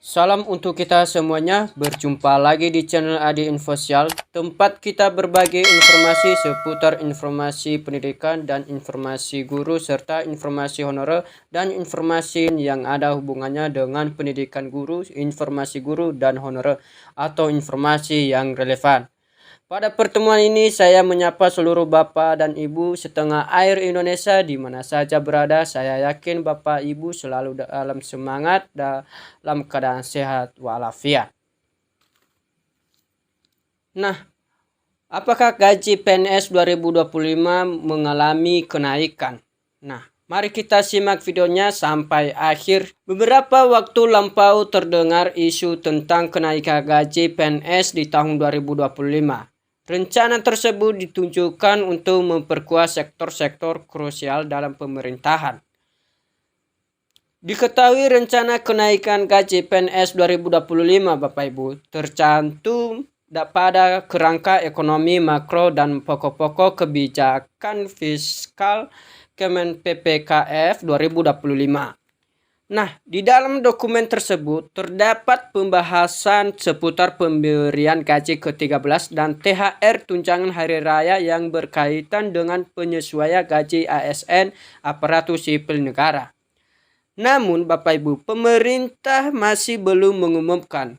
Salam untuk kita semuanya, berjumpa lagi di channel Adi Infosial, tempat kita berbagi informasi seputar informasi pendidikan dan informasi guru serta informasi honorer dan informasi yang ada hubungannya dengan pendidikan guru, informasi guru dan honorer atau informasi yang relevan. Pada pertemuan ini saya menyapa seluruh Bapak dan Ibu setanah air Indonesia di mana saja berada. Saya yakin Bapak Ibu selalu dalam semangat, dalam keadaan sehat walafiat. Nah, apakah gaji PNS 2025 mengalami kenaikan? Nah, mari kita simak videonya sampai akhir. Beberapa waktu lampau terdengar isu tentang kenaikan gaji PNS di tahun 2025. Rencana tersebut ditunjukkan untuk memperkuat sektor-sektor krusial dalam pemerintahan. Diketahui rencana kenaikan gaji PNS 2025 Bapak Ibu tercantum pada kerangka ekonomi makro dan pokok-pokok kebijakan fiskal Kemen PPKF 2025. Nah, di dalam dokumen tersebut terdapat pembahasan seputar pemberian gaji ke-13 dan THR tunjangan hari raya yang berkaitan dengan penyesuaian gaji ASN aparatur sipil negara. Namun, Bapak Ibu, pemerintah masih belum mengumumkan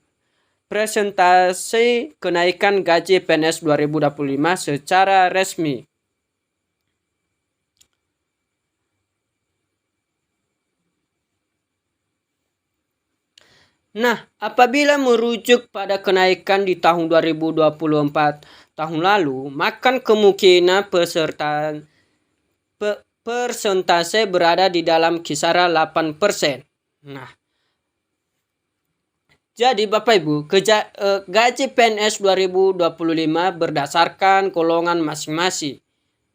presentasi kenaikan gaji PNS 2025 secara resmi. Nah, apabila merujuk pada kenaikan di tahun 2024 tahun lalu, maka kemungkinan persentase berada di dalam kisaran 8%. Nah, jadi Bapak Ibu, gaji PNS 2025 berdasarkan golongan masing-masing.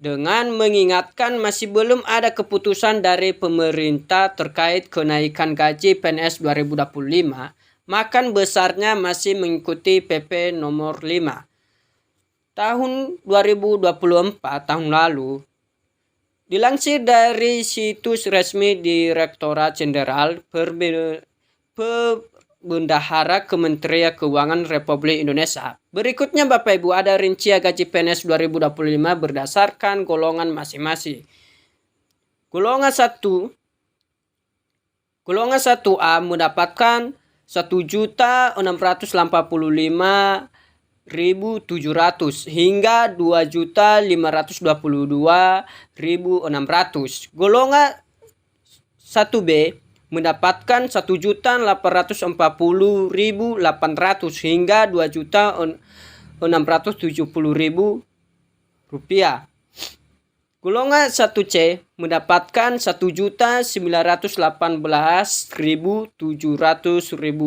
Dengan mengingatkan masih belum ada keputusan dari pemerintah terkait kenaikan gaji PNS 2025, maka besarnya masih mengikuti PP nomor 5 tahun 2024 tahun lalu. Dilansir dari situs resmi Direktorat Jenderal Bendahara Kementerian Keuangan Republik Indonesia. Berikutnya Bapak Ibu ada rincian gaji PNS 2025 berdasarkan golongan masing-masing. Golongan 1A mendapatkan 1.685.700 hingga 2.522.600. Golongan 1B mendapatkan 1.840.800 hingga 2.670.000 rupiah. Golongan 1C mendapatkan 1.918.700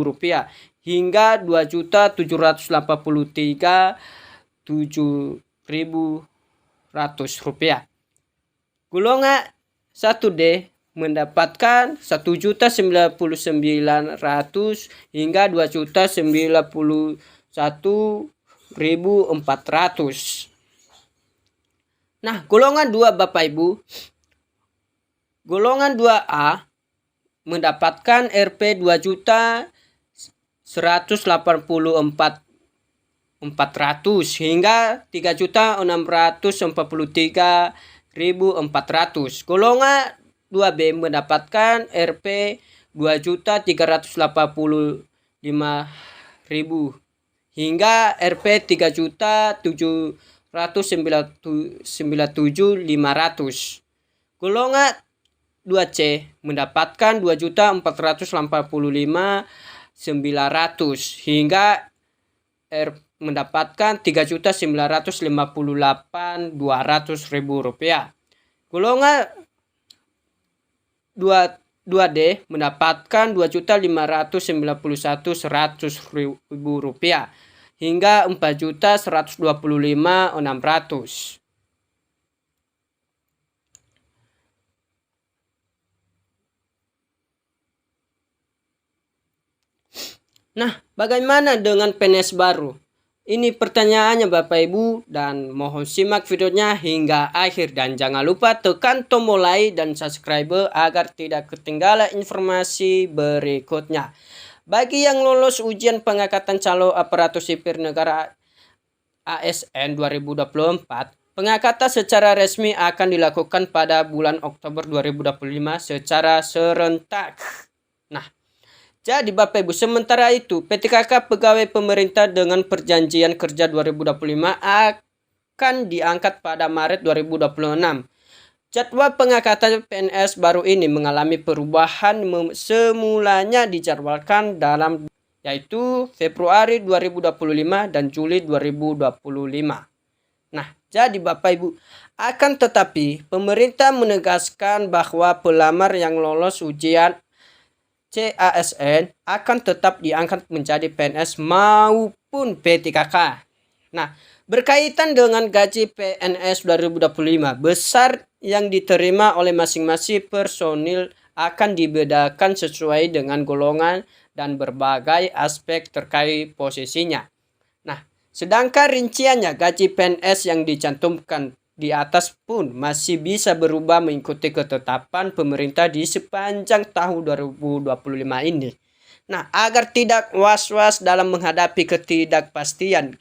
rupiah hingga 2.783.700 rupiah. Golongan 1D mendapatkan 1.099.000 hingga 2.091.400. Nah, golongan 2 Bapak Ibu. Golongan 2A mendapatkan Rp 2.184.400 hingga 3.643.400. Golongan 2B mendapatkan Rp 2.385.000 hingga Rp 3.797.500. Golongan 2C mendapatkan 2.485.900 hingga mendapatkan 3.958.200 rupiah. Golongan 2D mendapatkan 2.591.100 rupiah hingga 4.125.600. Nah, bagaimana dengan PNS baru? Ini pertanyaannya Bapak Ibu, dan mohon simak videonya hingga akhir dan jangan lupa tekan tombol like dan subscribe agar tidak ketinggalan informasi berikutnya. Bagi yang lolos ujian pengangkatan calon aparatur sipil negara ASN 2024, pengangkatan secara resmi akan dilakukan pada bulan Oktober 2025 secara serentak. Nah, jadi Bapak Ibu, sementara itu PTKK pegawai pemerintah dengan perjanjian kerja 2025 akan diangkat pada Maret 2026. Jadwal pengangkatan PNS baru ini mengalami perubahan, semulanya dijadwalkan dalam yaitu Februari 2025 dan Juli 2025. Nah, jadi Bapak Ibu, akan tetapi pemerintah menegaskan bahwa pelamar yang lolos ujian CASN akan tetap diangkat menjadi PNS maupun PTKK. Nah, berkaitan dengan gaji PNS 2025, besar yang diterima oleh masing-masing personil akan dibedakan sesuai dengan golongan dan berbagai aspek terkait posisinya. Nah, sedangkan rinciannya gaji PNS yang dicantumkan di atas pun masih bisa berubah mengikuti ketetapan pemerintah di sepanjang tahun 2025 ini. Nah, agar tidak was-was dalam menghadapi ketidakpastian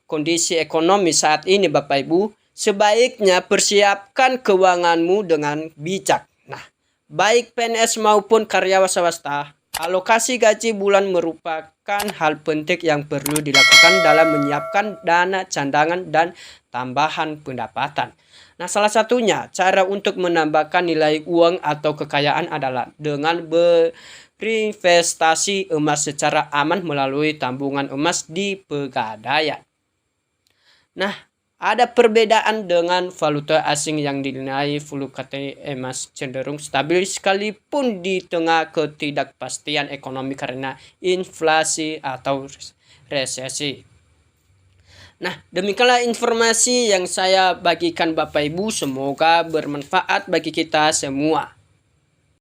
kondisi ekonomi saat ini Bapak Ibu, sebaiknya persiapkan keuanganmu dengan bijak. Nah, baik PNS maupun karyawan swasta, alokasi gaji bulan merupakan hal penting yang perlu dilakukan dalam menyiapkan dana cadangan dan tambahan pendapatan. Nah, salah satunya cara untuk menambahkan nilai uang atau kekayaan adalah dengan berinvestasi emas secara aman melalui tabungan emas di Pegadaian. Nah, ada perbedaan dengan valuta asing yang dinilai fluktuasi emas cenderung stabil sekalipun di tengah ketidakpastian ekonomi karena inflasi atau resesi. Nah, demikianlah informasi yang saya bagikan Bapak Ibu, semoga bermanfaat bagi kita semua.